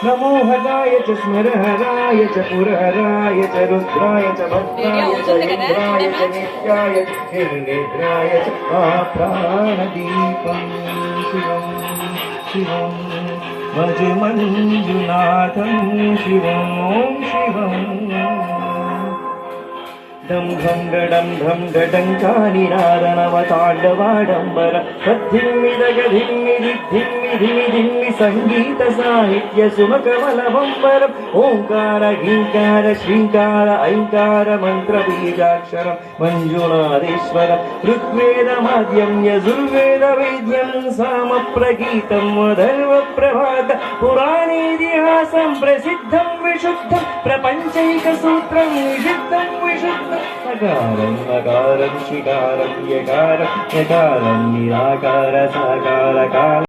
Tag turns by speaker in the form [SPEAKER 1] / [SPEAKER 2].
[SPEAKER 1] नमो हराय च स्मरहराय च पुरहराय च रुद्राय च भद्राय च इंद्राय च नित्याय च निर्निद्राय च प्राणदीपं शिवं शिवं भज मंजुनाथं शिवं शिवं डं घं गडं घं गडङ्कानिनादनवताण्डवाडम्बर तद्धिम्मिदगधिम्मिदिद्धिम्मिधिमिधिम्मि सङ्गीत साहित्य सुमकमलबम्बरम् ओङ्कार गिङ्कार श्रीङ्कार ऐङ्कार मन्त्रबीजाक्षरं मञ्जुनाथेश्वरं ऋग्वेदमाद्यं यजुर्वेदवेद्यं सामप्रगीतं वधर्वप्रभात पुराणेतिहासं प्रसिद्धं विशुद्धं प्रपञ्चैकसूत्रं निषिद्धं विशुद्धं सकारं नकारं शिकारं यकारं यकारं निराकार साकार